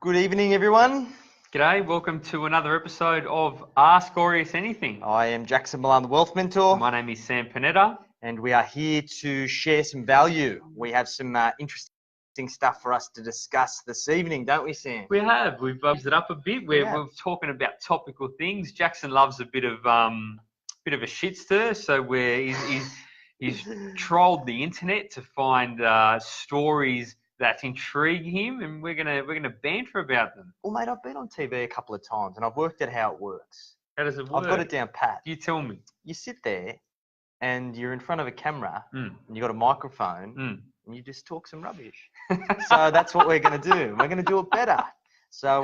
Good evening, everyone. G'day, welcome to another episode of Ask Aureus Anything. I am Jackson Millan, the Wealth Mentor. My name is Sam Panetta. And we are here to share some value. We have some interesting stuff for us to discuss this evening, don't we, Sam? We've used it up a bit. We're talking about topical things. Jackson loves a bit of a shit stir, so he's trolled the internet to find stories that intrigue him, and we're gonna banter about them. Well, mate, I've been on TV a couple of times, and I've worked out how it works. How does it work? I've got it down pat. You tell me. You sit there, and you're in front of a camera, and you got a microphone, and you just talk some rubbish. So that's what we're going to do. We're going to do it better. So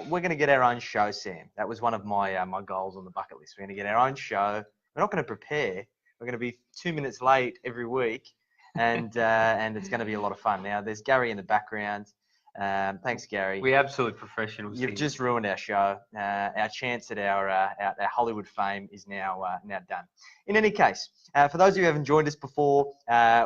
we're going to get our own show, Sam. That was one of my my goals on the bucket list. We're going to get our own show. We're not going to prepare. We're going to be 2 minutes late every week, and it's going to be a lot of fun. Now, there's Gary in the background. Thanks, Gary. We're absolute professionals. You've just ruined our show. Our chance at our Hollywood fame is now done. In any case, for those of you who haven't joined us before,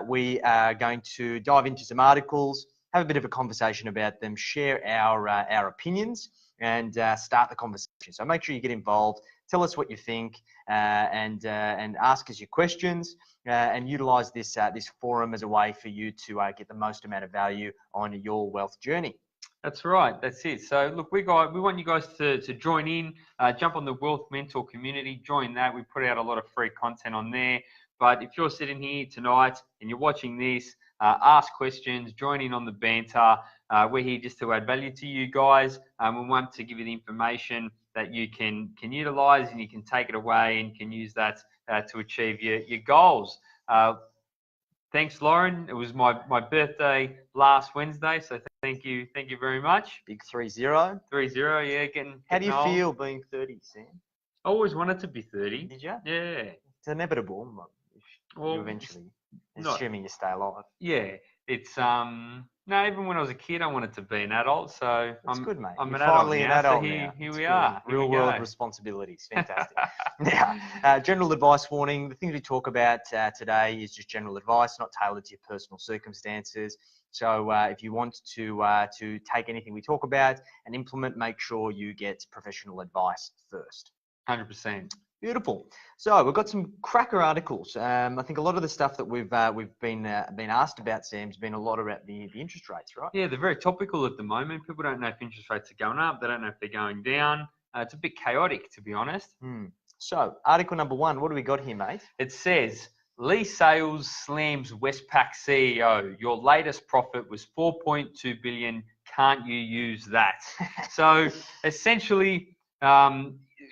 we are going to dive into some articles, have a bit of a conversation about them, share our opinions, and start the conversation. So make sure you get involved. Tell us what you think, and ask us your questions, and utilize this forum as a way for you to get the most amount of value on your wealth journey. That's right. That's it. So look, we want you guys to join in, jump on the Wealth Mentor community, join that. We put out a lot of free content on there. But if you're sitting here tonight and you're watching this, ask questions, join in on the banter. We're here just to add value to you guys. We want to give you the information that you can utilize, and you can take it away and can use that to achieve your goals. Thanks, Lauren. It was my birthday last Wednesday, so thank you very much. Big 3-0. 3-0, yeah. Getting How do you old. feel being 30, Sam? I always wanted to be 30. Did you? Yeah. It's inevitable. Well, you eventually, assuming you stay alive. Yeah, it's no. Even when I was a kid, I wanted to be an adult. So That's good, mate. I'm You're an adult finally now. an adult So now. here we good. are. Real world responsibilities. Fantastic. Now, general advice warning. The things we talk about today is just general advice, not tailored to your personal circumstances. So if you want to take anything we talk about and implement, make sure you get professional advice first. 100%. Beautiful. So we've got some cracker articles. I think a lot of the stuff that we've been asked about, Sam's been a lot about the interest rates, right? Yeah, they're very topical at the moment. People don't know if interest rates are going up. They don't know if they're going down. It's a bit chaotic, to be honest. So article number 1, what do we got here, mate? It says, Lee Sales slams Westpac CEO. Your latest profit was 4.2 billion. Can't you use that? So essentially,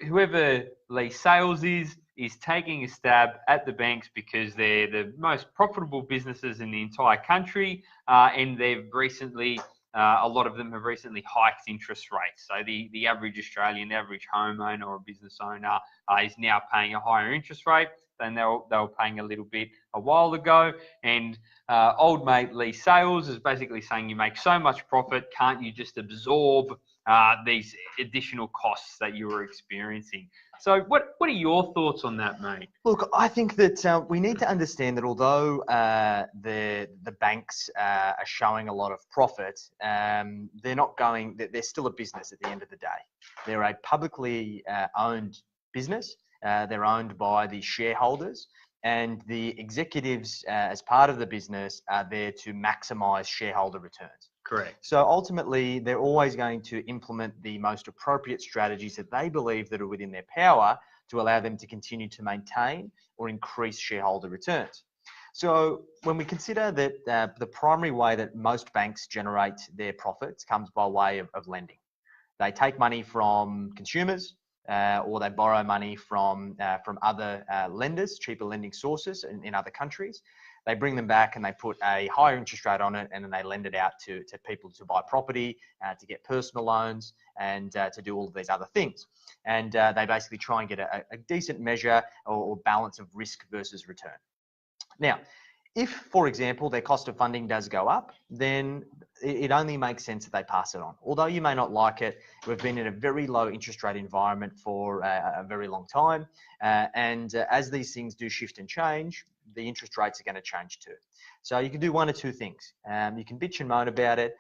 whoever Lee Sales is taking a stab at the banks because they're the most profitable businesses in the entire country, and they've recently, a lot of them have recently hiked interest rates. So the average Australian, the average homeowner or business owner is now paying a higher interest rate than they were paying a little bit a while ago. And old mate Lee Sales is basically saying, you make so much profit, can't you just absorb these additional costs that you were experiencing? So what are your thoughts on that, mate? Look, I think that we need to understand that although the banks are showing a lot of profit, they're still a business at the end of the day. They're a publicly owned business. They're owned by the shareholders, and the executives as part of the business are there to maximize shareholder returns. Correct. So ultimately, they're always going to implement the most appropriate strategies that they believe that are within their power to allow them to continue to maintain or increase shareholder returns. So when we consider that the primary way that most banks generate their profits comes by way of lending. They take money from consumers, or they borrow money from other lenders, cheaper lending sources in other countries. They bring them back and they put a higher interest rate on it, and then they lend it out to people to buy property, to get personal loans, and to do all of these other things. And they basically try and get a decent measure or balance of risk versus return. Now, if, for example, their cost of funding does go up, then it only makes sense that they pass it on. Although you may not like it, we've been in a very low interest rate environment for a very long time. And as these things do shift and change, the interest rates are going to change too. So you can do one or two things. You can bitch and moan about it,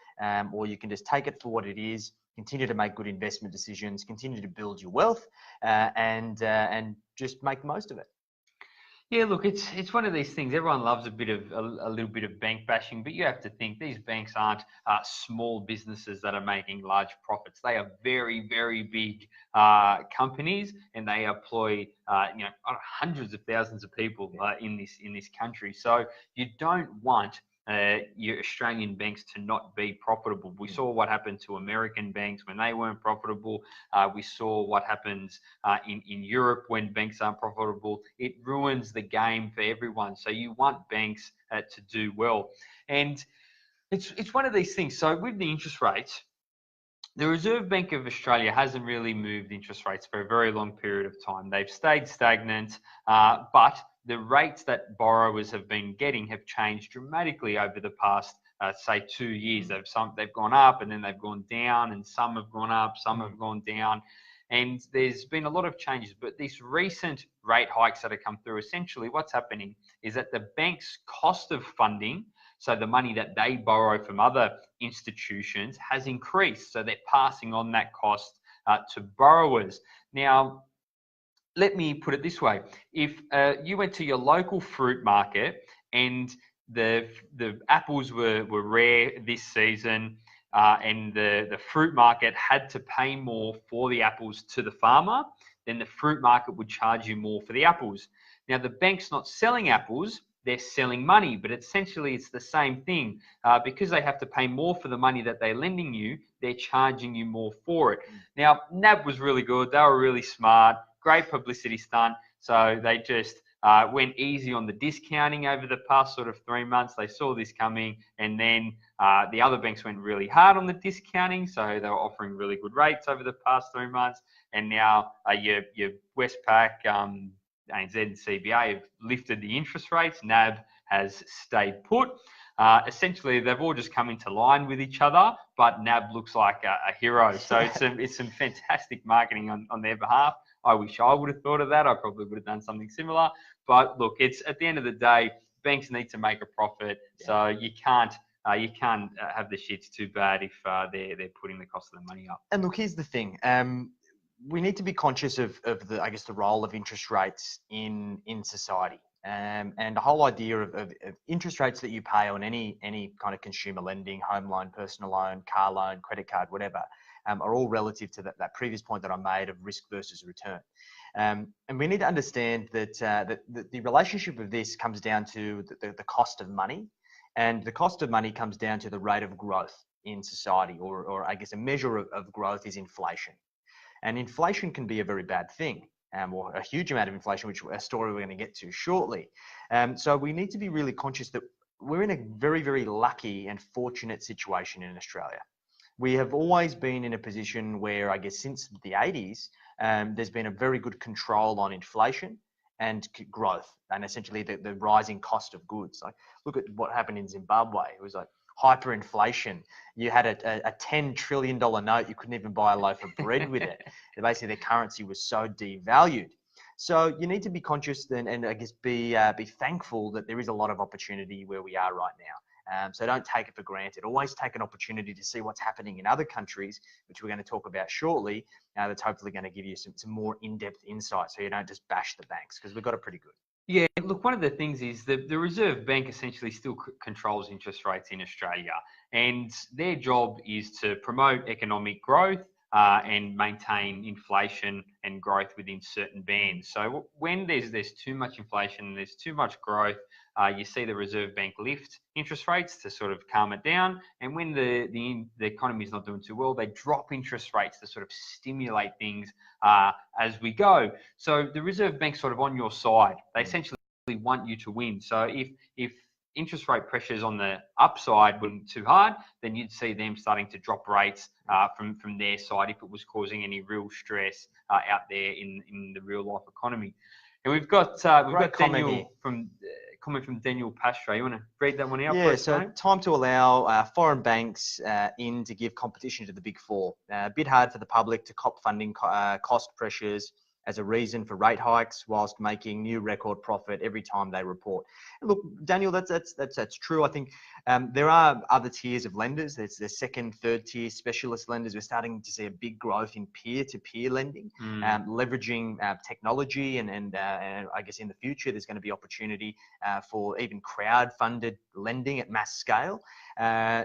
or you can just take it for what it is, continue to make good investment decisions, continue to build your wealth, and just make the most of it. Yeah, look, it's one of these things. Everyone loves a little bit of bank bashing, but you have to think these banks aren't small businesses that are making large profits. They are very, very big companies, and they employ hundreds of thousands of people in this country. So you don't want your Australian banks to not be profitable. We saw what happened to American banks when they weren't profitable. We saw what happens in Europe when banks aren't profitable. It ruins the game for everyone. So you want banks to do well. And it's one of these things. So with the interest rates, the Reserve Bank of Australia hasn't really moved interest rates for a very long period of time. They've stayed stagnant, but the rates that borrowers have been getting have changed dramatically over the past, say, 2 years. They've gone up and then they've gone down, and some have gone up, some have gone down. And there's been a lot of changes, but these recent rate hikes that have come through, essentially what's happening is that the bank's cost of funding, so the money that they borrow from other institutions, has increased. So they're passing on that cost to borrowers. Now, let me put it this way. If you went to your local fruit market and the apples were rare this season, and the fruit market had to pay more for the apples to the farmer, then the fruit market would charge you more for the apples. Now, the bank's not selling apples, they're selling money, but essentially it's the same thing. Because they have to pay more for the money that they're lending you, they're charging you more for it. Now, NAB was really good. They were really smart, great publicity stunt. So they just went easy on the discounting over the past sort of 3 months. They saw this coming, and then the other banks went really hard on the discounting. So they were offering really good rates over the past 3 months. And now your Westpac, ANZ and CBA have lifted the interest rates. NAB has stayed put. Essentially, they've all just come into line with each other, but NAB looks like a hero. So it's some fantastic marketing on their behalf. I wish I would have thought of that. I probably would have done something similar. But look, it's at the end of the day, banks need to make a profit. Yeah. So you can't have the shits too bad if they're putting the cost of the money up. And look, here's the thing. We need to be conscious of the role of interest rates in society. And the whole idea of interest rates that you pay on any kind of consumer lending, home loan, personal loan, car loan, credit card, whatever, are all relative to that previous point that I made of risk versus return. And we need to understand that the relationship of this comes down to the cost of money, and the cost of money comes down to the rate of growth in society, or I guess a measure of growth is inflation. And inflation can be a very bad thing, or a huge amount of inflation, which a story we're going to get to shortly. So we need to be really conscious that we're in a very, very lucky and fortunate situation in Australia. We have always been in a position where, I guess, since the 80s, there's been a very good control on inflation and growth, and essentially the rising cost of goods. Like, look at what happened in Zimbabwe. It was like hyperinflation. You had a $10 trillion note. You couldn't even buy a loaf of bread with it. Basically, their currency was so devalued. So you need to be conscious and I guess be thankful that there is a lot of opportunity where we are right now. So don't take it for granted. Always take an opportunity to see what's happening in other countries, which we're going to talk about shortly. That's hopefully going to give you some more in-depth insight, so you don't just bash the banks, because we've got it pretty good. Yeah, look, one of the things is that the Reserve Bank essentially still controls interest rates in Australia, and their job is to promote economic growth and maintain inflation and growth within certain bands. So when there's too much inflation, there's too much growth, you see the Reserve Bank lift interest rates to sort of calm it down. And when the economy is not doing too well, they drop interest rates to sort of stimulate things as we go. So the Reserve Bank's sort of on your side. They essentially want you to win. So if interest rate pressures on the upside weren't too hard, then you'd see them starting to drop rates from their side if it was causing any real stress out there in the real life economy. And we've got Daniel comment from Daniel Pastre. You want to read that one out? Yeah, so time to allow foreign banks in to give competition to the big four. A bit hard for the public to cop funding cost pressures. as a reason for rate hikes, whilst making new record profit every time they report. And look, Daniel, that's true. I think there are other tiers of lenders. There's the second, third tier specialist lenders. We're starting to see a big growth in peer-to-peer lending, leveraging technology, and I guess in the future there's going to be opportunity for even crowd-funded lending at mass scale.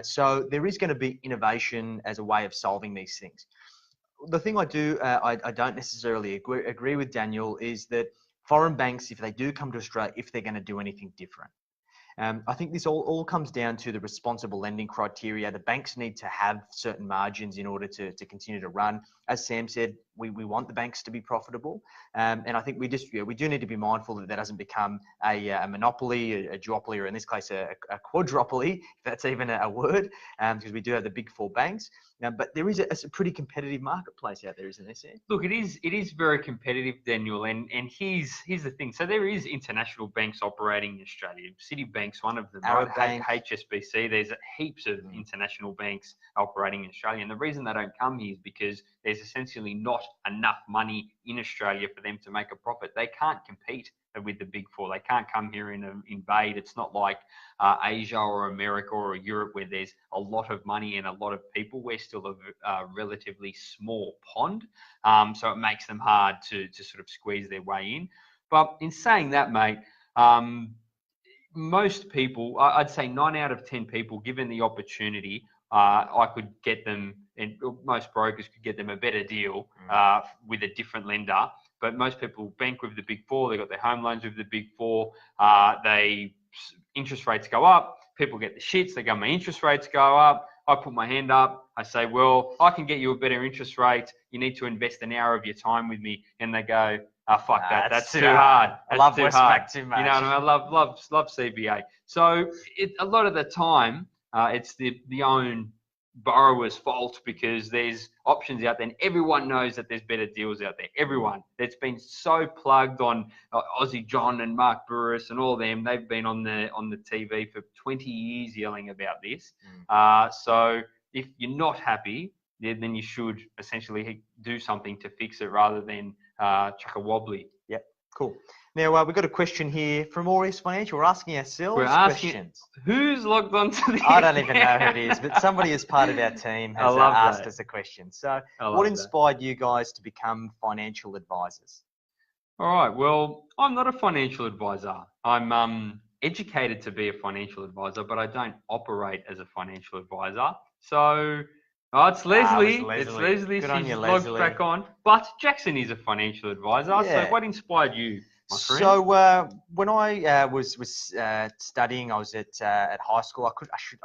So there is going to be innovation as a way of solving these things. The thing I don't necessarily agree with, Daniel, is that foreign banks, if they do come to Australia, if they're going to do anything different. I think this all comes down to the responsible lending criteria. The banks need to have certain margins in order to continue to run. As Sam said, we want the banks to be profitable. And I think we do need to be mindful that doesn't become a monopoly, a duopoly, or in this case, a quadropoly, if that's even a word, because we do have the big four banks. But there is a pretty competitive marketplace out there, isn't there, Sam? Look, it is very competitive, Daniel, and here's the thing. So there is international banks operating in Australia. Citibank's one of them, Arab right? Bank. HSBC. There's heaps of international banks operating in Australia, and the reason they don't come here is because there's essentially not enough money in Australia for them to make a profit. They can't compete with the big four. They can't come here and invade. It's not like Asia or America or Europe where there's a lot of money and a lot of people. We're still a relatively small pond, so it makes them hard to sort of squeeze their way in. But in saying that, mate, most people, I'd say 9 out of 10 people, given the opportunity, I could get them, and most brokers could get them a better deal with a different lender. But most people bank with the big four. They've got their home loans with the big four. Interest rates go up. People get the shits. They go, my interest rates go up. I put my hand up. I say, well, I can get you a better interest rate. You need to invest an hour of your time with me. And they go, fuck that. That's too hard. I love Westpac too much. You know what I mean? I love CBA. So a lot of the time, it's the own borrower's fault because there's options out there and everyone knows that there's better deals out there. Everyone. It's been so plugged on Aussie John and Mark Burris and all of them. They've been on the TV for 20 years yelling about this. So if you're not happy, then you should essentially do something to fix it rather than chuck a wobbly. Yep, cool. Now, we've got a question here from Aureus Financial. We're asking ourselves questions. Who's logged on to the I don't even know who it is, but somebody as part of our team has asked us a question. So what inspired you guys to become financial advisors? All right. Well, I'm not a financial advisor. I'm educated to be a financial advisor, but I don't operate as a financial advisor. So... it's Leslie. It's Leslie. She's logged back on. But Jackson is a financial advisor. Yeah. So what inspired you, my friend? So when I was studying, I was at high school.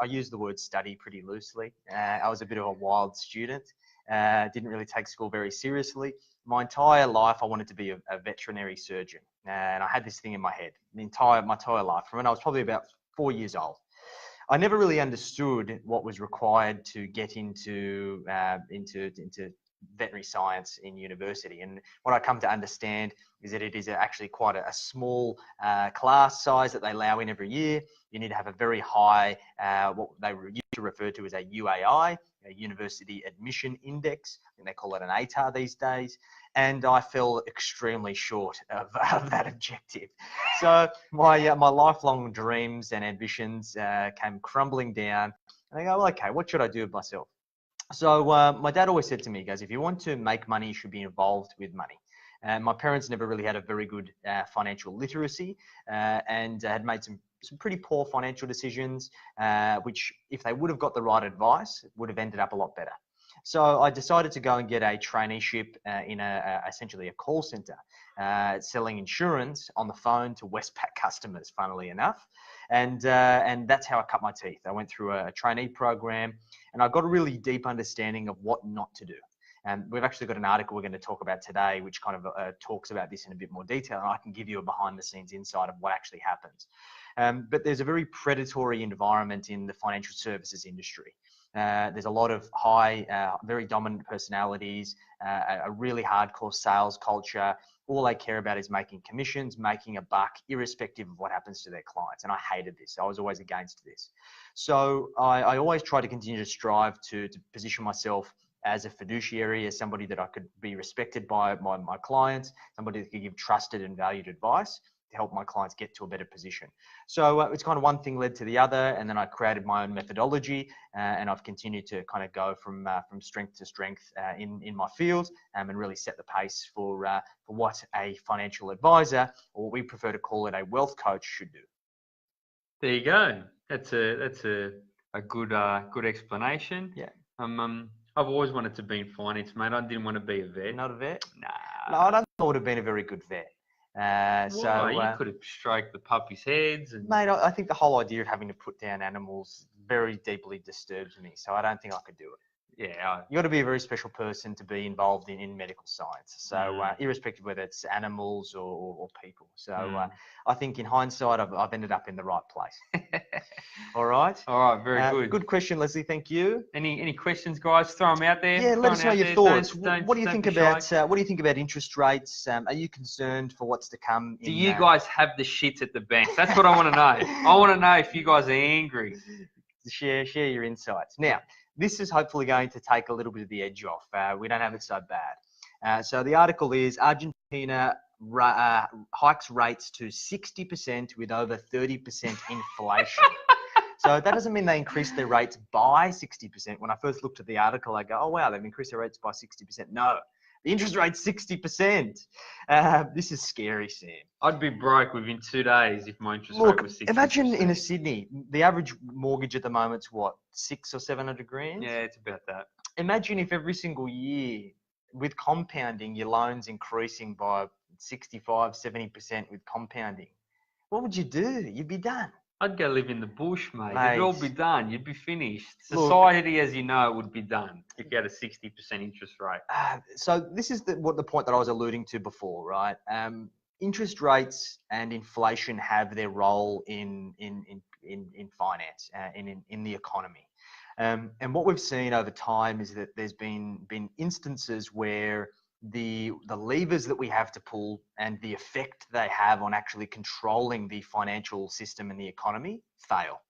I use the word study pretty loosely. I was a bit of a wild student. Didn't really take school very seriously. My entire life, I wanted to be a veterinary surgeon, and I had this thing in my head my entire life from when I was probably about 4 years old. I never really understood what was required to get into veterinary science in university. And what I come to understand is that it is actually quite a small class size that they allow in every year. You need to have a very high, what they used to refer to as a UAI, a University Admission Index. I think they call it an ATAR these days. And I fell extremely short of that objective. So my lifelong dreams and ambitions came crumbling down. And I go, well, okay, what should I do with myself? So my dad always said to me, he goes, if you want to make money, you should be involved with money. My parents never really had a very good financial literacy and had made some pretty poor financial decisions, which if they would have got the right advice, would have ended up a lot better. So I decided to go and get a traineeship in essentially a call center, selling insurance on the phone to Westpac customers, funnily enough. And that's how I cut my teeth. I went through a trainee program and I got a really deep understanding of what not to do. And we've actually got an article we're going to talk about today, which kind of talks about this in a bit more detail. And I can give you a behind the scenes insight of what actually happens. But there's a very predatory environment in the financial services industry. There's a lot of high, very dominant personalities, a really hardcore sales culture. All they care about is making commissions, making a buck, irrespective of what happens to their clients. And I hated this. I was always against this. So I always try to continue to strive to position myself as a fiduciary, as somebody that I could be respected by my clients, somebody that could give trusted and valued advice to help my clients get to a better position. So it's kind of one thing led to the other, and then I created my own methodology, and I've continued to kind of go from strength to strength in my field, and really set the pace for what a financial advisor, or what we prefer to call it, a wealth coach, should do. There you go. That's a good explanation. Yeah. I've always wanted to be in finance, mate. I didn't want to be a vet. Not a vet? Nah. No, I don't think I would have been a very good vet. Why? You could have stroked the puppies' heads. Mate, I think the whole idea of having to put down animals very deeply disturbs me. So I don't think I could do it. Yeah. You got to be a very special person to be involved in medical science. So irrespective whether it's animals or people. So I think in hindsight, I've ended up in the right place. All right. All right. Very good. Good question, Leslie. Thank you. Any questions, guys? Throw them out there. Yeah, let us know your thoughts. What do you think about shy. what do you think about interest rates? Are you concerned for what's to come? Do you guys have the shits at the bank? That's what I want to know. I want to know if you guys are angry. Share your insights. Now, this is hopefully going to take a little bit of the edge off. We don't have it so bad. So the article is Argentina hikes rates to 60% with over 30% inflation. So that doesn't mean they increased their rates by 60%. When I first looked at the article, I go, oh, wow, they've increased their rates by 60%. No, the interest rate's 60%. This is scary, Sam. I'd be broke within 2 days if my interest rate was 60%. Imagine in Sydney, the average mortgage at the moment's what, 600 or 700 grand? Yeah, it's about that. Imagine if every single year, with compounding, your loan's increasing by 65, 70% with compounding. What would you do? You'd be done. I'd go live in the bush, mate. It'd all be done. You'd be finished. Society, as you know, would be done if you had a 60% interest rate. So this is the point that I was alluding to before, right? Interest rates and inflation have their role in finance, in the economy. And what we've seen over time is that there's been instances where the levers that we have to pull and the effect they have on actually controlling the financial system and the economy fail.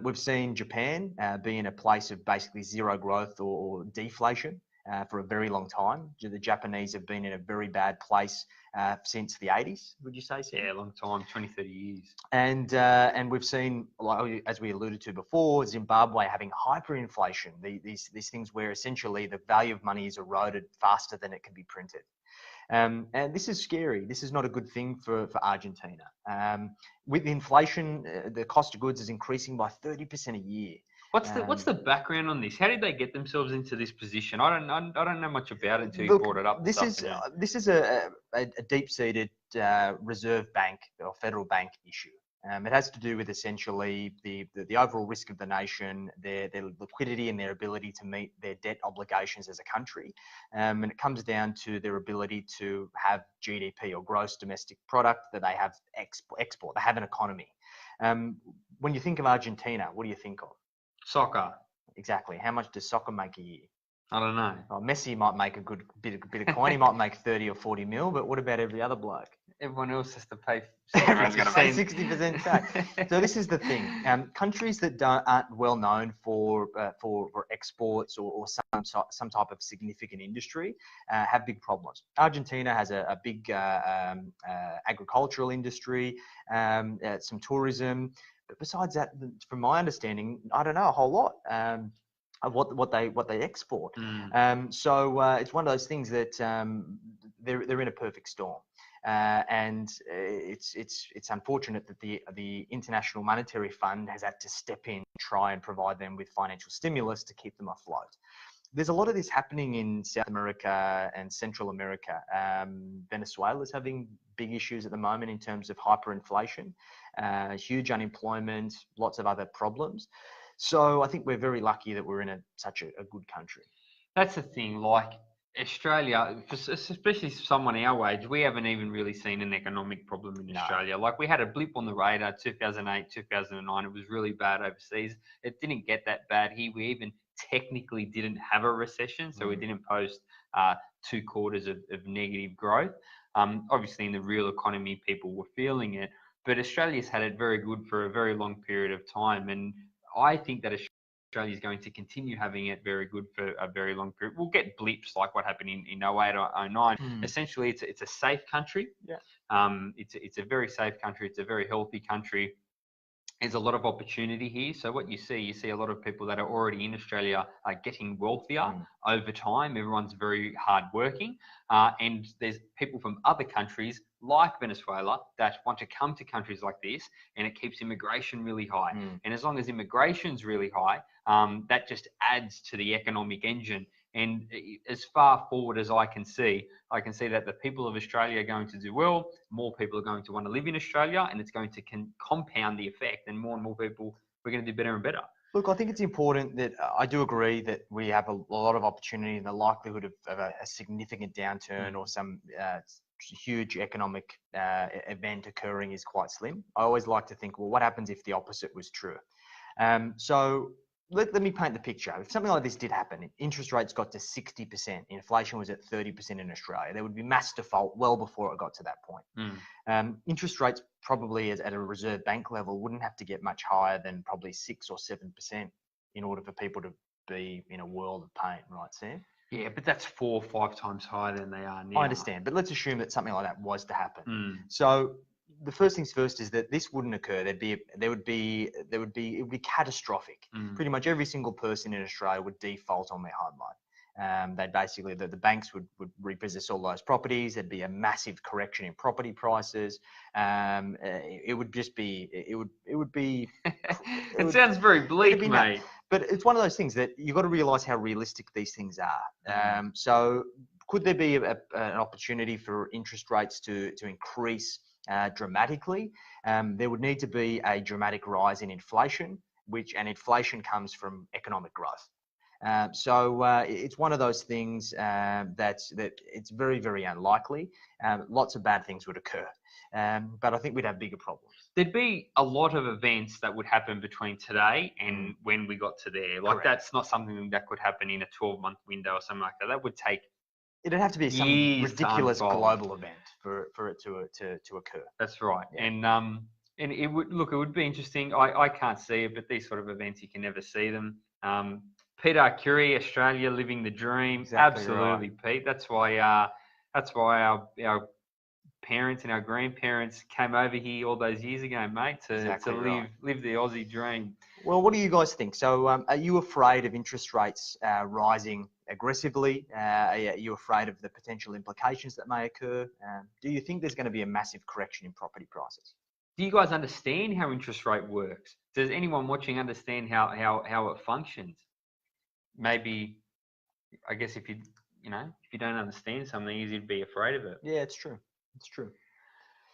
We've seen Japan be in a place of basically zero growth or deflation for a very long time. The Japanese have been in a very bad place since the 80s, would you say, Sam? Yeah, a long time, 20, 30 years. And we've seen, like, as we alluded to before, Zimbabwe having hyperinflation, these things where essentially the value of money is eroded faster than it can be printed. And this is scary. This is not a good thing for Argentina. With inflation, the cost of goods is increasing by 30% a year. What's the background on this? How did they get themselves into this position? I don't know much about it until you brought it up. This is a deep-seated reserve bank or federal bank issue. It has to do with essentially the overall risk of the nation, their liquidity and their ability to meet their debt obligations as a country. And it comes down to their ability to have GDP or gross domestic product, that they have export. They have an economy. When you think of Argentina, what do you think of? Soccer. Exactly. How much does soccer make a year? I don't know. Well, Messi might make a good bit of coin. He might make 30 or 40 mil, but what about every other bloke? Everyone else has to pay. Everyone's got to pay 60% tax. So this is the thing. Countries that aren't well known for exports or some type of significant industry have big problems. Argentina has a big agricultural industry, some tourism. But besides that, from my understanding, I don't know a whole lot of what they export. So it's one of those things that they're in a perfect storm. And it's unfortunate that the International Monetary Fund has had to step in and try and provide them with financial stimulus to keep them afloat. There's a lot of this happening in South America and Central America. Venezuela's having big issues at the moment in terms of hyperinflation, huge unemployment, lots of other problems. So I think we're very lucky that we're in such a good country. That's the thing, like Australia, especially someone our age, we haven't even really seen an economic problem in Australia. Like, we had a blip on the radar, 2008, 2009. It was really bad overseas. It didn't get that bad here. We even technically didn't have a recession, so we didn't post 2 quarters of negative growth. Obviously, in the real economy, people were feeling it, but Australia's had it very good for a very long period of time, and I think that Australia is going to continue having it very good for a very long period. We'll get blips like what happened in 08 or 09. Essentially, it's a safe country. It's a very safe country. It's a very healthy country. There's a lot of opportunity here. So what you see a lot of people that are already in Australia are getting wealthier over time. Everyone's very hardworking. And there's people from other countries like Venezuela that want to come to countries like this, and it keeps immigration really high. And as long as immigration's really high, that just adds to the economic engine. And as far forward as I can see that the people of Australia are going to do well, more people are going to want to live in Australia, and it's going to compound the effect, and more people, we're going to do better and better. Look, I think it's important that I do agree that we have a lot of opportunity, and the likelihood of a significant downturn or some huge economic event occurring is quite slim. I always like to think, well, what happens if the opposite was true? So let me paint the picture. If something like this did happen, interest rates got to 60%, inflation was at 30% in Australia, there would be mass default well before it got to that point. Interest rates probably at a reserve bank level wouldn't have to get much higher than probably 6 or 7% in order for people to be in a world of pain, right, Sam? Yeah, but that's 4 or 5 times higher than they are now. I understand, but let's assume that something like that was to happen. So the first things first is that this wouldn't occur. It would be catastrophic. Pretty much every single person in Australia would default on their home loan. They'd basically, the banks would repossess all those properties. There'd be a massive correction in property prices. It would just be, it would be. It sounds very bleak, mate. But it's one of those things that you've got to realise how realistic these things are. So could there be an opportunity for interest rates to increase dramatically? There would need to be a dramatic rise in inflation, and inflation comes from economic growth. So it's one of those things that it's very, very unlikely. Lots of bad things would occur, but I think we'd have bigger problems. There'd be a lot of events that would happen between today and when we got to there. Like, that's not something that could happen in a 12-month window or something like that. That would take It'd have to be some ridiculous global event for it to occur. That's right. Yeah. And it would be interesting. I can't see it, but these sort of events, you can never see them. Peter Curie, Australia living the dream. Exactly. Absolutely, right. Pete. That's why our parents and our grandparents came over here all those years ago, mate, to live the Aussie dream. Well, what do you guys think? So are you afraid of interest rates rising aggressively? Are you afraid of the potential implications that may occur? Do you think there's going to be a massive correction in property prices? Do you guys understand how interest rate works? Does anyone watching understand how it functions? Maybe, I guess if you don't understand something, it's easy to be afraid of it. Yeah, it's true. It's true.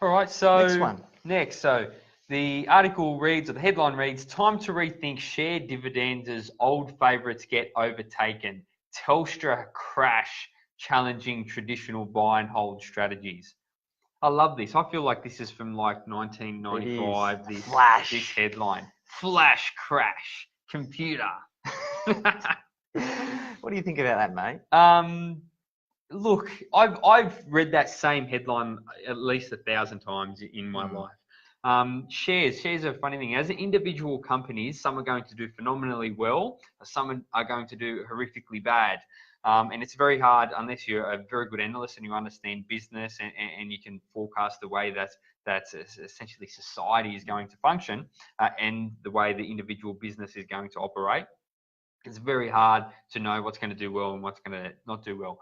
All right, so next one. So the article reads, or the headline reads, time to rethink share dividends as old favourites get overtaken. Telstra crash challenging traditional buy and hold strategies. I love this. I feel like this is from like 1995. This headline. Flash crash. Computer. What do you think about that, mate? Look, I've read that same headline at least 1,000 times in my life. Shares are a funny thing. As individual companies, some are going to do phenomenally well, some are going to do horrifically bad. And it's very hard unless you're a very good analyst and you understand business and you can forecast the way that's essentially society is going to function and the way the individual business is going to operate. It's very hard to know what's going to do well and what's going to not do well.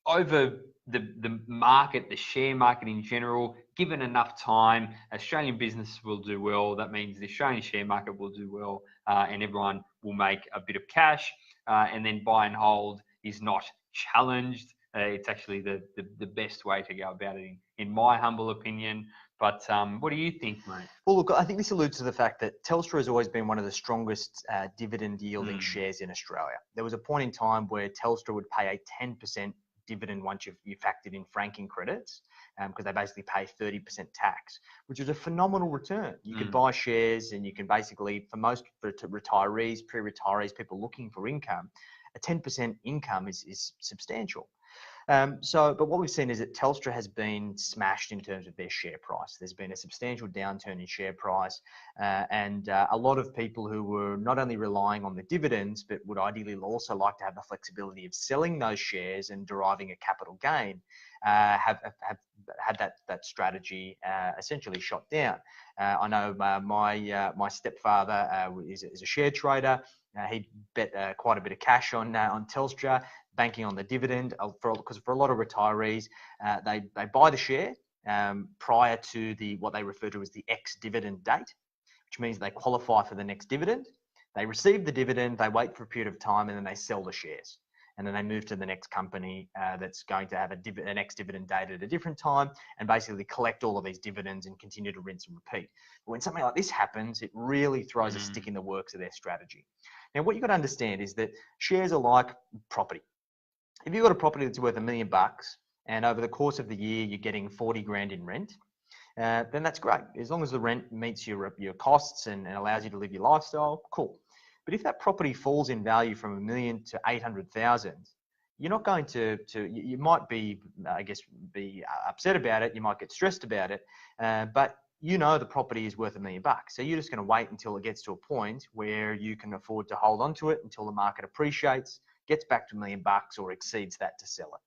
Over the market, the share market in general, given enough time, Australian businesses will do well. That means the Australian share market will do well and everyone will make a bit of cash. And then buy and hold is not challenged. It's actually the best way to go about it, in my humble opinion. But what do you think, mate? Well, look, I think this alludes to the fact that Telstra has always been one of the strongest dividend yielding shares in Australia. There was a point in time where Telstra would pay a 10% dividend once you factored in franking credits, because they basically pay 30% tax, which is a phenomenal return. You could buy shares and you can basically, for most retirees, pre-retirees, people looking for income, a 10% income is substantial. But what we've seen is that Telstra has been smashed in terms of their share price. There's been a substantial downturn in share price, and a lot of people who were not only relying on the dividends, but would ideally also like to have the flexibility of selling those shares and deriving a capital gain, have had that strategy essentially shot down. I know my stepfather is a share trader. He bet quite a bit of cash on Telstra, banking on the dividend, because for a lot of retirees, they buy the share prior to what they refer to as the ex-dividend date, which means they qualify for the next dividend. They receive the dividend, they wait for a period of time, and then they sell the shares. And then they move to the next company that's going to have an ex-dividend date at a different time, and basically collect all of these dividends and continue to rinse and repeat. But when something like this happens, it really throws a stick in the works of their strategy. Now, what you've got to understand is that shares are like property. If you've got a property that's worth $1 million and over the course of the year you're getting 40 grand in rent, then that's great. As long as the rent meets your costs and allows you to live your lifestyle, cool. But if that property falls in value from $1 million to 800,000, you're not going to you might be, I guess, be upset about it. You might get stressed about it, but you know the property is worth $1 million. So you're just going to wait until it gets to a point where you can afford to hold on to it until the market appreciates, gets back to $1 million or exceeds that to sell it.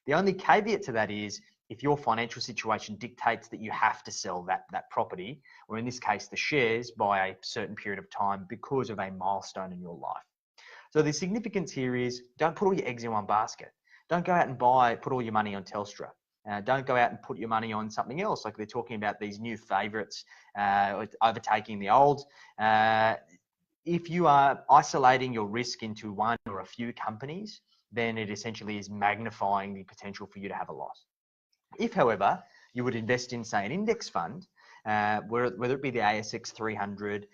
The only caveat to that is if your financial situation dictates that you have to sell that property, or in this case, the shares, by a certain period of time because of a milestone in your life. So the significance here is don't put all your eggs in one basket. Don't go out and put all your money on Telstra. Don't go out and put your money on something else, like they're talking about these new favourites overtaking the old. If you are isolating your risk into one or a few companies, then it essentially is magnifying the potential for you to have a loss. If, however, you would invest in, say, an index fund, whether it be the ASX 300,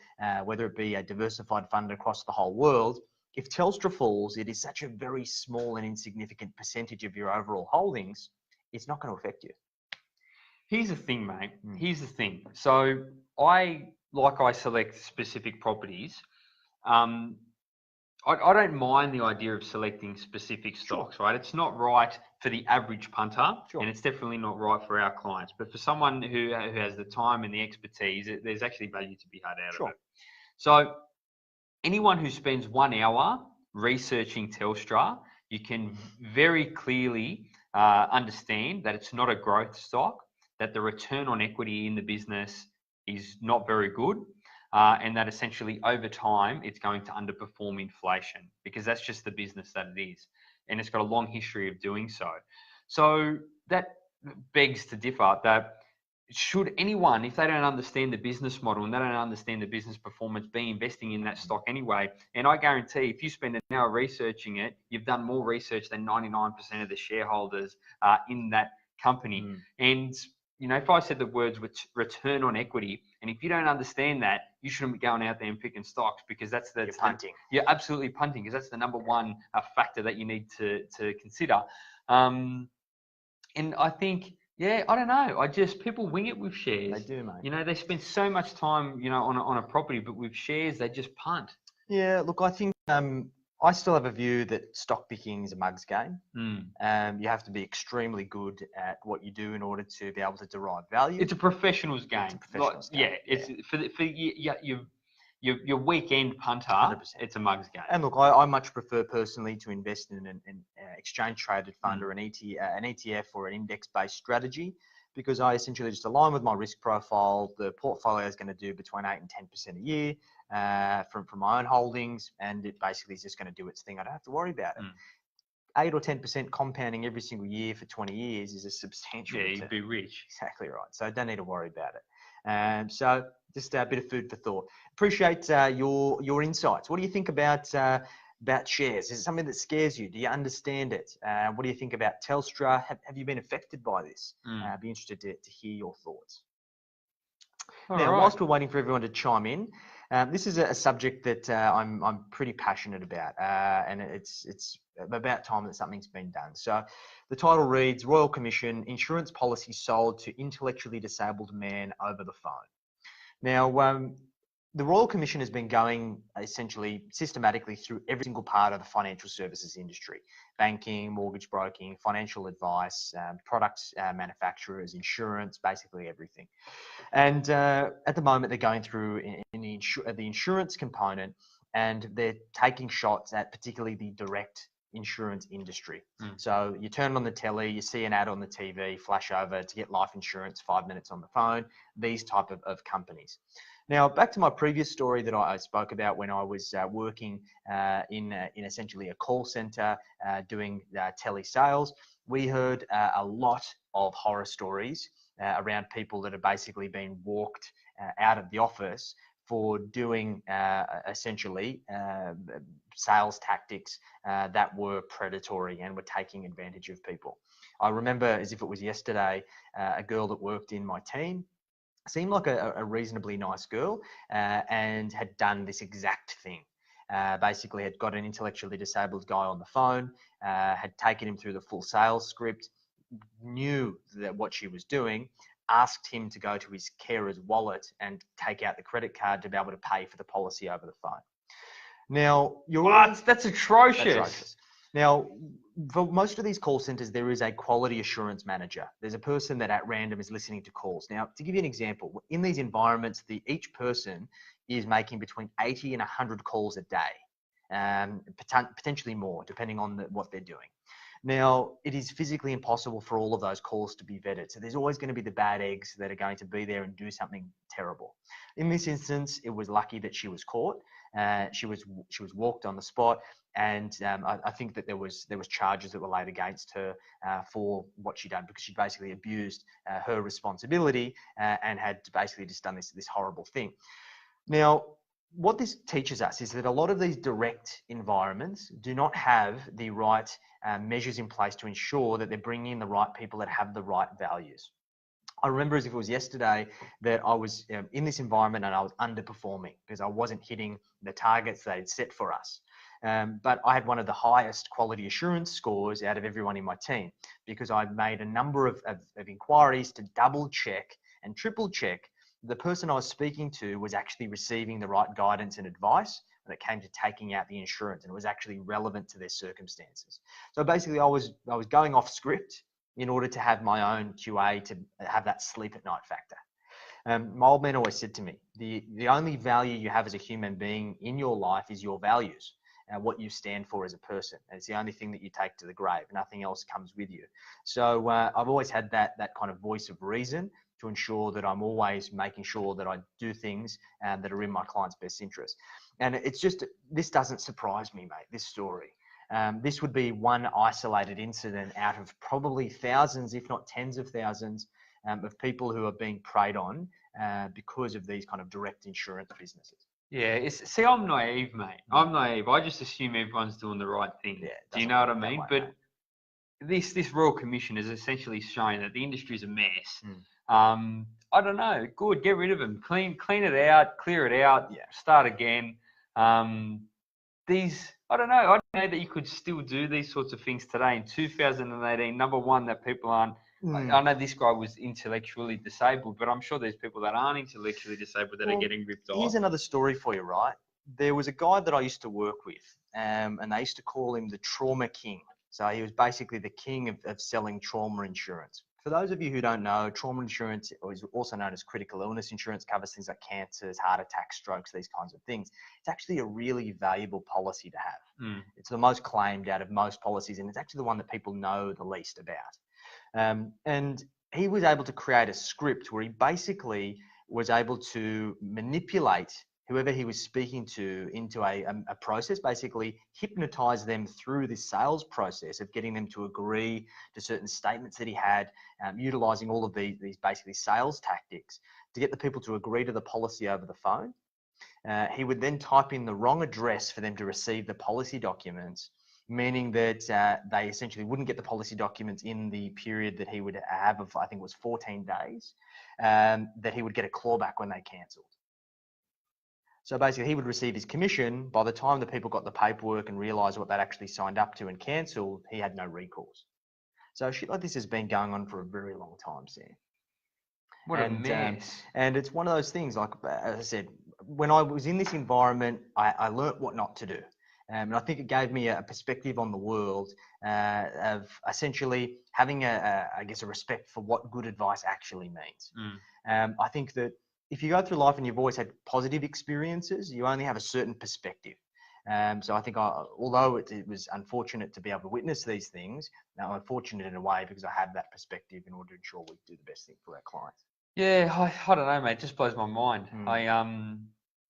whether it be a diversified fund across the whole world, if Telstra falls, it is such a very small and insignificant percentage of your overall holdings, it's not going to affect you. Here's the thing, mate. Here's the thing. So I select specific properties. I don't mind the idea of selecting specific stocks, right? It's not right for the average punter, and it's definitely not right for our clients. But for someone who has the time and the expertise, there's actually value to be had out of it. So anyone who spends 1 hour researching Telstra, you can very clearly understand that it's not a growth stock, that the return on equity in the business is not very good. And that essentially over time, it's going to underperform inflation because that's just the business that it is. And it's got a long history of doing so. So that begs to differ that should anyone, if they don't understand the business model and they don't understand the business performance, be investing in that stock anyway. And I guarantee if you spend an hour researching it, you've done more research than 99% of the shareholders in that company. And you know, if I said the words return on equity, and if you don't understand that, you shouldn't be going out there and picking stocks because you're punting. You're absolutely punting because that's the number one factor that you need to consider. And I think, I don't know. People wing it with shares. They do, mate. You know, they spend so much time, on a property, but with shares, they just punt. Yeah, look, I think I still have a view that stock picking is a mug's game. You have to be extremely good at what you do in order to be able to derive value. It's a professional's game. It's a professional's game. It's for your weekend punter. 100%. It's a mug's game. And look, I much prefer personally to invest in an exchange traded fund or an ETF or an index-based strategy, because I essentially just align with my risk profile. The portfolio is going to do between 8 and 10% a year from my own holdings, and it basically is just going to do its thing. I don't have to worry about it. 8 or 10% compounding every single year for 20 years is a substantial return. You'd be rich. Exactly right. So I don't need to worry about it. So just a bit of food for thought. Appreciate your insights. What do you think about shares? Is it something that scares you? Do you understand it? What do you think about Telstra? Have you been affected by this? I'd be interested to hear your thoughts. Whilst we're waiting for everyone to chime in, this is a subject that I'm pretty passionate about, and it's about time that something's been done. So the title reads, Royal Commission, Insurance Policy Sold to Intellectually Disabled Man Over the Phone. Now, the Royal Commission has been going essentially systematically through every single part of the financial services industry: banking, mortgage broking, financial advice, products manufacturers, insurance, basically everything. And at the moment, they're going through in the insurance component, and they're taking shots at particularly the direct insurance industry. So you turn on the telly, you see an ad on the TV, flash over to get life insurance, 5 minutes on the phone, these type of companies. Now, back to my previous story that I spoke about when I was working in essentially a call center doing telesales. We heard a lot of horror stories around people that have basically been walked out of the office for doing essentially sales tactics that were predatory and were taking advantage of people. I remember, as if it was yesterday, a girl that worked in my team. Seemed like a reasonably nice girl and had done this exact thing. Basically had got an intellectually disabled guy on the phone, had taken him through the full sales script, knew that what she was doing, asked him to go to his carer's wallet and take out the credit card to be able to pay for the policy over the phone. Now, That's atrocious. Now, for most of these call centers, there is a quality assurance manager. There's a person that at random is listening to calls. Now, to give you an example, in these environments, each person is making between 80 and 100 calls a day, potentially more, depending on what they're doing. Now, it is physically impossible for all of those calls to be vetted. So there's always going to be the bad eggs that are going to be there and do something terrible. In this instance, it was lucky that she was caught. She was walked on the spot, and I think that there was charges that were laid against her for what she done, because she basically abused her responsibility and had basically just done this horrible thing. Now, what this teaches us is that a lot of these direct environments do not have the right measures in place to ensure that they're bringing in the right people that have the right values. I remember as if it was yesterday that I was in this environment and I was underperforming because I wasn't hitting the targets they'd set for us. But I had one of the highest quality assurance scores out of everyone in my team, because I made a number of inquiries to double check and triple check the person I was speaking to was actually receiving the right guidance and advice when it came to taking out the insurance, and it was actually relevant to their circumstances. So basically I was going off script in order to have my own QA, to have that sleep at night factor. My old man always said to me, the only value you have as a human being in your life is your values and what you stand for as a person. And it's the only thing that you take to the grave. Nothing else comes with you. So I've always had that kind of voice of reason to ensure that I'm always making sure that I do things that are in my client's best interest. And it's just, this doesn't surprise me, mate, this story. This would be one isolated incident out of probably thousands, if not tens of thousands, of people who are being preyed on because of these kind of direct insurance businesses. Yeah, see, I'm naive, mate. I'm naive. I just assume everyone's doing the right thing. Yeah, do you know what I mean? Way, but this Royal Commission has essentially shown that the industry is a mess. I don't know. Good, get rid of them. Clean it out, clear it out, start again. I don't know. I don't know that you could still do these sorts of things today in 2018. Number one, that people aren't. I know this guy was intellectually disabled, but I'm sure there's people that aren't intellectually disabled that are getting ripped off. Here's another story for you, right? There was a guy that I used to work with, and they used to call him the Trauma King. So he was basically the king of selling trauma insurance. For those of you who don't know, trauma insurance is also known as critical illness insurance, covers things like cancers, heart attacks, strokes, these kinds of things. It's actually a really valuable policy to have. It's the most claimed out of most policies, and it's actually the one that people know the least about. And he was able to create a script where he basically was able to manipulate whoever he was speaking to into a process, basically hypnotize them through this sales process of getting them to agree to certain statements that he had, utilizing all of these basically sales tactics to get the people to agree to the policy over the phone. He would then type in the wrong address for them to receive the policy documents, meaning that they essentially wouldn't get the policy documents in the period that he would have of, I think it was 14 days, that he would get a clawback when they cancelled. So basically he would receive his commission. By the time the people got the paperwork and realised what they'd actually signed up to and cancelled, he had no recourse. So shit like this has been going on for a very long time, Sam. What a mess. And it's one of those things, like as I said, when I was in this environment, I learnt what not to do. And I think it gave me a perspective on the world of essentially having I guess, a respect for what good advice actually means. I think that if you go through life and you've always had positive experiences, you only have a certain perspective. So I think although it was unfortunate to be able to witness these things, now I'm fortunate in a way because I have that perspective in order to ensure we do the best thing for our clients. Yeah, I don't know, mate. It just blows my mind.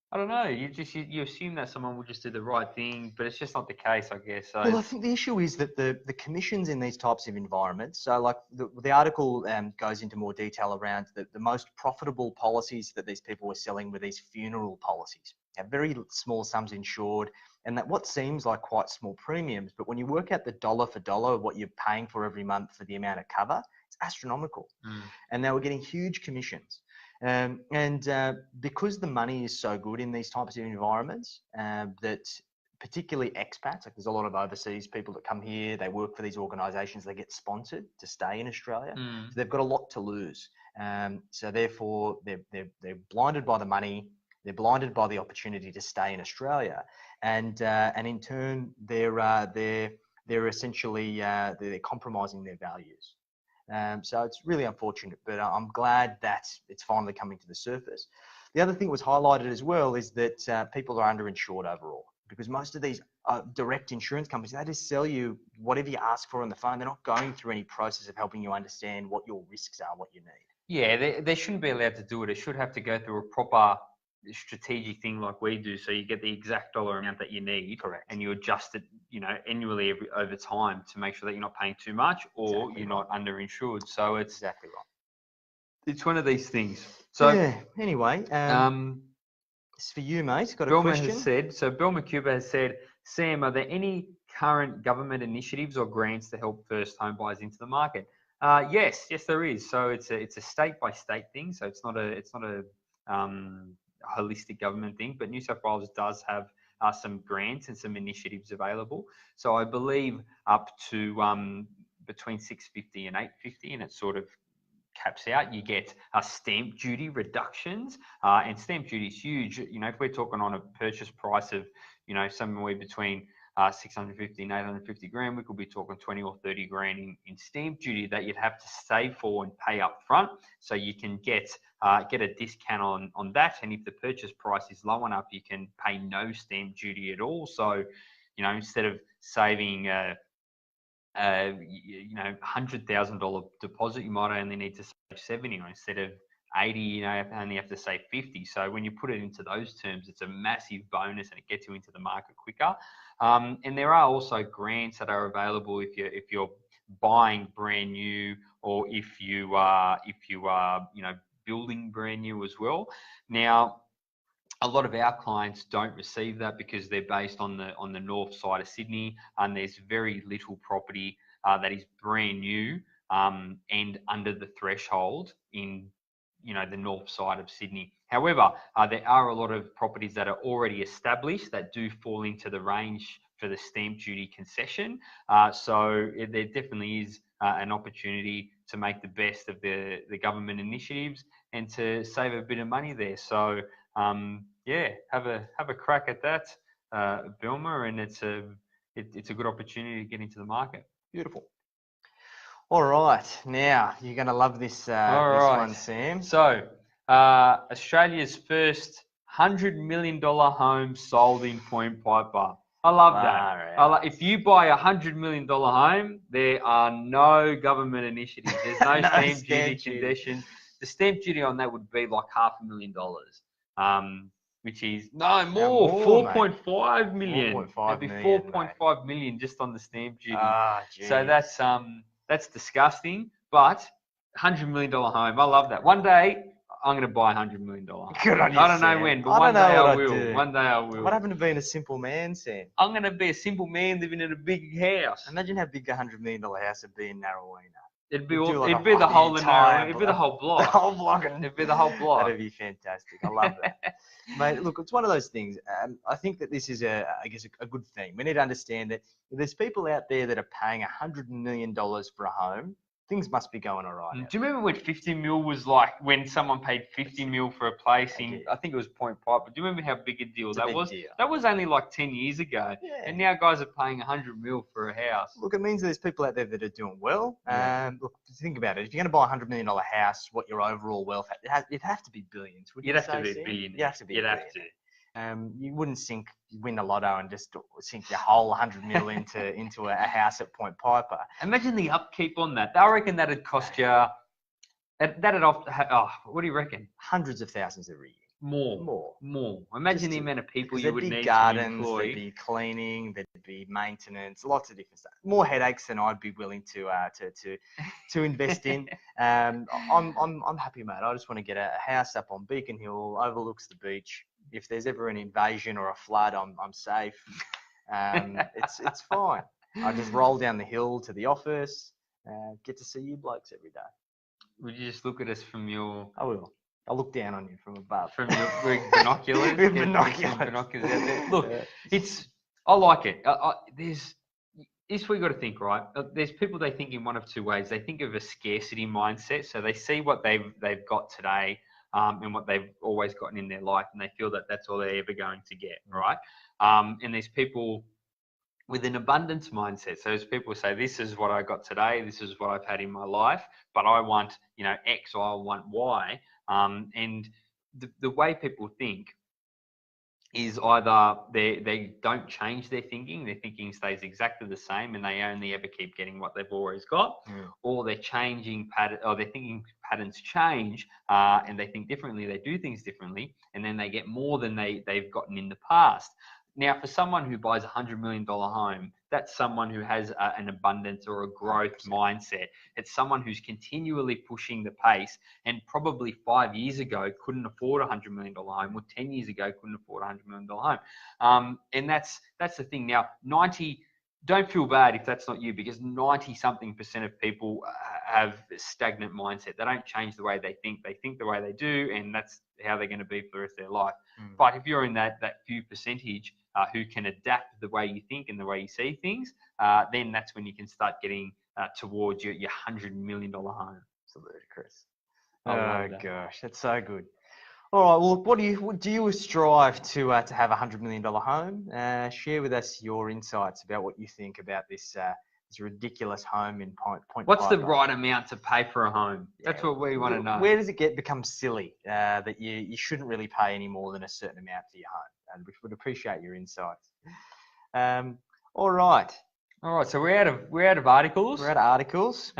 I don't know. You assume that someone will just do the right thing, but it's just not the case, I guess. So well, I think the issue is that the commissions in these types of environments, so like the article goes into more detail around the most profitable policies that these people were selling were these funeral policies. Very small sums insured, and that what seems like quite small premiums, but when you work out the dollar for dollar of what you're paying for every month for the amount of cover, it's astronomical. And they were getting huge commissions. Because the money is so good in these types of environments, that particularly expats, like there's a lot of overseas people that come here, they work for these organisations, they get sponsored to stay in Australia, so they've got a lot to lose. So therefore, they're blinded by the money, they're blinded by the opportunity to stay in Australia, and in turn, they're essentially they're compromising their values. So it's really unfortunate, but I'm glad that it's finally coming to the surface. The other thing that was highlighted as well is that people are underinsured overall, because most of these direct insurance companies, they just sell you whatever you ask for on the phone. They're not going through any process of helping you understand what your risks are, what you need. Yeah, they shouldn't be allowed to do it. It should have to go through a proper strategic thing like we do, so you get the exact dollar amount that you need. Correct. And you adjust it, annually over time to make sure that you're not paying too much or you're not underinsured. So it's exactly right. It's one of these things. So yeah. Anyway, it's for you, mate. Got a question? Bill McCuba has said, Sam, are there any current government initiatives or grants to help first home buyers into the market? Yes, there is. So it's a state by state thing. So it's not a holistic government thing, but New South Wales does have some grants and some initiatives available. So I believe up to between $650 and $850, and it sort of caps out. You get stamp duty reductions, and stamp duty is huge. If we're talking on a purchase price of somewhere between 650 and 850 grand, we could be talking 20 or 30 grand in stamp duty that you'd have to save for and pay up front. So you can get a discount on that. And if the purchase price is low enough, you can pay no stamp duty at all. So, instead of saving, $100,000 deposit, you might only need to save 70, or instead of 80, you only have to save 50. So when you put it into those terms, it's a massive bonus and it gets you into the market quicker. And there are also grants that are available if you're buying brand new, or if you are building brand new as well. Now, a lot of our clients don't receive that because they're based on the north side of Sydney, and there's very little property that is brand new and under the threshold in the north side of Sydney. However, there are a lot of properties that are already established that do fall into the range for the stamp duty concession. So there definitely is an opportunity to make the best of the government initiatives and to save a bit of money there. So have a crack at that, Bilma, and it's a good opportunity to get into the market. Beautiful. All right, now you're going to love this one, Sam. So Australia's first $100 million home sold in Point Piper. I love that. If you buy a $100 million home, there are no government initiatives. There's no stamp duty concessions. The stamp duty on that would be like $500,000, which is more, 4.5 million. 4.5 It'd be million, 4.5 million just on the stamp duty. So that's disgusting. But $100 million home, I love that. One day I'm going to buy a $100 million home. Good on you, I don't know Sam. when, but one day I will. One day I will. What happened to being a simple man, Sam? I'm going to be a simple man living in a big house. Imagine how big a $100 million house would be in Narrowena. It'd be the whole block. It'd be the whole block. It'd be the whole block. That'd be fantastic. I love that. Mate, look, it's one of those things. I think that this is a good thing. We need to understand that there's people out there that are paying $100 million for a home things must be going all right. Do you remember when 50 mil was like, when someone paid 50 mil for a place in, I think it was Point Piper. Do you remember how big a deal that was? Deal. That was only like 10 years ago. Yeah. And now guys are paying 100 mil for a house. Look, it means there's people out there that are doing well. Yeah. Look, think about it. If you're going to buy a $100 million house, what your overall wealth, it'd have to be billions. You'd have to be a billionaire. You'd have to be You'd a have billionaire. to. You wouldn't win the lotto and just sink your whole 100 mil into a house at Point Piper. Imagine the upkeep on that. I reckon that'd cost you. What do you reckon? Hundreds of thousands every year. More. Imagine the amount of people you would need gardens, to employ. There'd be cleaning, there'd be maintenance, lots of different stuff. More headaches than I'd be willing to invest in. I'm happy, mate. I just want to get a house up on Beacon Hill, overlooks the beach. If there's ever an invasion or a flood, I'm safe. It's fine. I just roll down the hill to the office, get to see you blokes every day. Would you just look at us from your... I will. I'll look down on you from above. From your binoculars? With binoculars. Binoculars out there. Look, I like it. This we got to think, right? There's people, they think in one of two ways. They think of a scarcity mindset. So they see what they've got today and what they've always gotten in their life, and they feel that that's all they're ever going to get, right? And there's people with an abundance mindset. So as people say, this is what I got today, this is what I've had in my life, but I want, X or I want Y. And the way people think is either they don't change their thinking stays exactly the same, and they only ever keep getting what they've always got, or they're changing pattern, or their thinking patterns change, and they think differently, they do things differently, and then they get more than they've gotten in the past. Now, for someone who buys a $100 million home, that's someone who has an abundance or a growth mindset. It's someone who's continually pushing the pace, and probably 5 years ago couldn't afford a $100 million home, or 10 years ago couldn't afford a $100 million home. And that's the thing. Now, don't feel bad if that's not you, because 90-something% of people have a stagnant mindset. They don't change the way they think. They think the way they do, and that's how they're going to be for the rest of their life. But if you're in that few percentage who can adapt the way you think and the way you see things, then that's when you can start getting towards your $100 million home. Absolutely, Chris. Oh gosh, that's so good. All right. Well, what do you strive to have a $100 million home? Share with us your insights about what you think about this ridiculous home in Point. What's the right amount to pay for a home? That's what we want to know. Where does it become silly that you shouldn't really pay any more than a certain amount for your home? And we would appreciate your insights. All right. So we're out of articles. We're out of articles.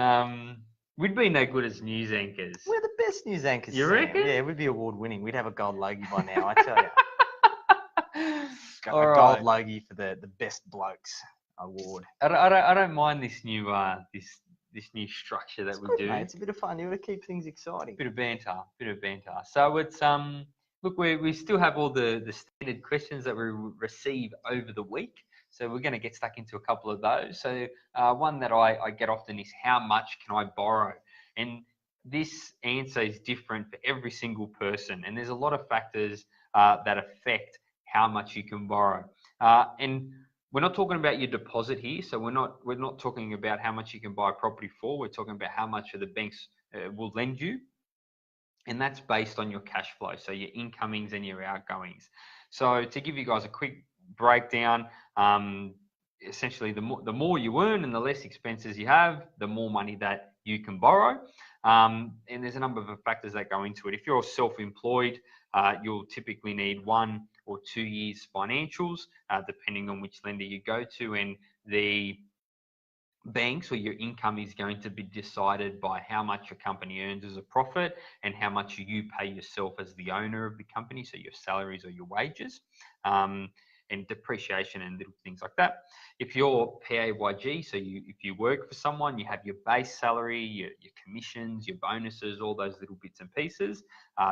We'd be no good as news anchors. We're the best news anchors. You reckon? Yeah, we'd be award-winning. We'd have a gold logie by now, I tell you. Gold logie for the best blokes award. I don't mind this new this new structure that we do. Mate. It's a bit of fun. You got to keep things exciting. Bit of banter. So it's look, we still have all the standard questions that we receive over the week. So we're going to get stuck into a couple of those. So one that I get often is, how much can I borrow? And this answer is different for every single person. And there's a lot of factors that affect how much you can borrow. And we're not talking about your deposit here. So we're not talking about how much you can buy a property for. We're talking about how much the banks will lend you. And that's based on your cash flow. So your incomings and your outgoings. So to give you guys a quick breakdown, essentially the more you earn and the less expenses you have, the more money that you can borrow. And there's a number of factors that go into it. If you're self-employed, you'll typically need 1 or 2 years financials, depending on which lender you go to, and the banks, or your income, is going to be decided by how much your company earns as a profit and how much you pay yourself as the owner of the company, so your salaries or your wages, and depreciation and little things like that. If you're PAYG, so if you work for someone, you have your base salary, your commissions, your bonuses, all those little bits and pieces.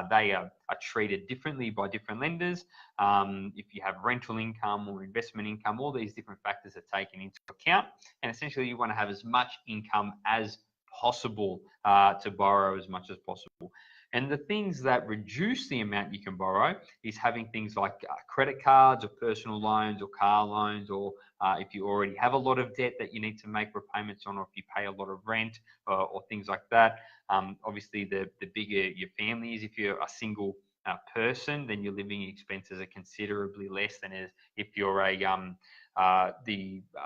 They are treated differently by different lenders. If you have rental income or investment income, all these different factors are taken into account. And essentially you want to have as much income as possible to borrow as much as possible. And the things that reduce the amount you can borrow is having things like credit cards or personal loans or car loans, or if you already have a lot of debt that you need to make repayments on, or if you pay a lot of rent or things like that. Obviously, the bigger your family is, if you're a single person, then your living expenses are considerably less than if you're a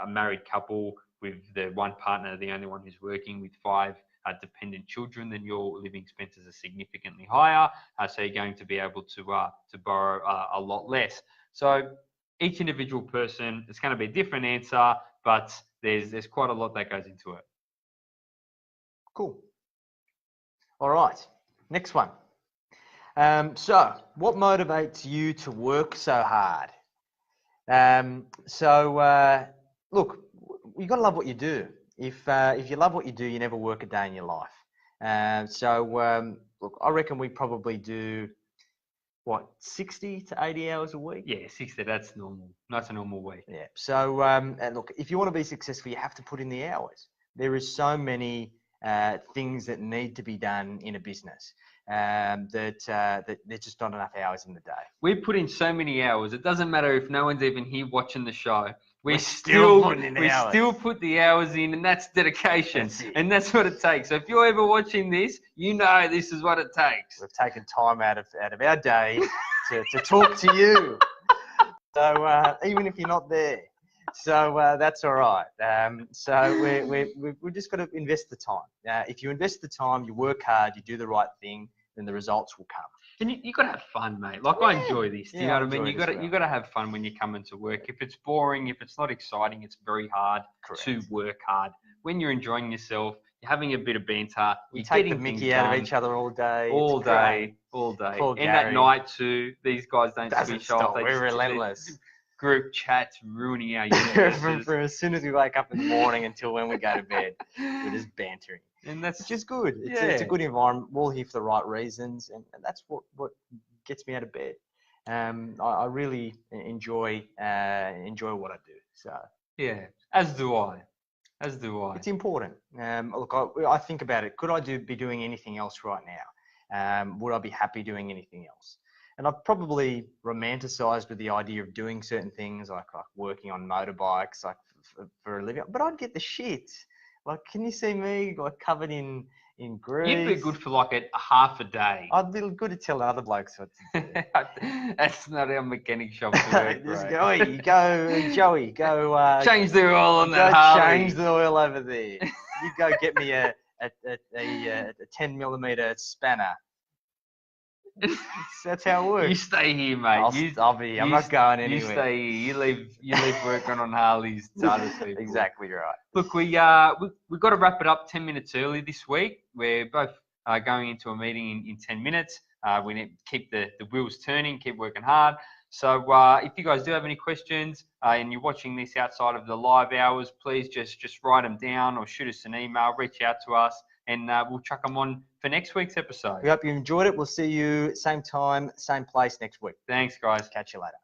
married couple with the one partner, the only one who's working, with 5 dependent children, then your living expenses are significantly higher. So you're going to be able to borrow a lot less. So each individual person, it's going to be a different answer, but there's quite a lot that goes into it. Cool. All right, next one. So what motivates you to work so hard? Look, you got to love what you do. If you love what you do, you never work a day in your life. Look, I reckon we probably do, what, 60 to 80 hours a week? Yeah, 60, that's normal. That's a normal week. Yeah. So, and look, if you want to be successful, you have to put in the hours. There is so many things that need to be done in a business that there's just not enough hours in the day. We put in so many hours. It doesn't matter if no one's even here watching the show. We still put the hours in, and that's dedication. And that's what it takes. So if you're ever watching this, you know this is what it takes. We've taken time out of our day to talk to you. So even if you're not there, so that's all right. So we just got to invest the time. If you invest the time, you work hard, you do the right thing, then the results will come. And you got to have fun, mate. Like, I enjoy this. Do you know what I mean? You got to have fun when you come into work. If it's boring, if it's not exciting, it's very hard to work hard. When you're enjoying yourself, you're having a bit of banter. We take the mickey out of each other all day. All day. Poor And at night too. These guys don't switch off. We're relentless. Group chats ruining our from as soon as we wake up in the morning until when we go to bed, we're just bantering. And that's just good. It's a good environment. We're all here for the right reasons, and that's what gets me out of bed. I really enjoy what I do. So yeah, as do I. It's important. Look, I think about it. Could I be doing anything else right now? Would I be happy doing anything else? And I've probably romanticized with the idea of doing certain things, like working on motorbikes, like for a living. But I'd get the shit. Like, can you see me like covered in grease? You'd be good for like a half a day. I'd be good at telling other blokes what to do. That's not how mechanic shops work. Joey, go change the oil on that Harley. Change the oil over there. You go get me a 10mm spanner. That's how it works. You stay here, mate. I'll be here. I'm not going anywhere. You stay here. You leave working on Harleys to other people. Exactly right. Look, we've got to wrap it up 10 minutes early this week. We're both going into a meeting in 10 minutes. We need to keep the wheels turning, keep working hard. So if you guys do have any questions and you're watching this outside of the live hours, please just write them down or shoot us an email, reach out to us, and we'll chuck them on for next week's episode. We hope you enjoyed it. We'll see you same time, same place next week. Thanks, guys. Catch you later.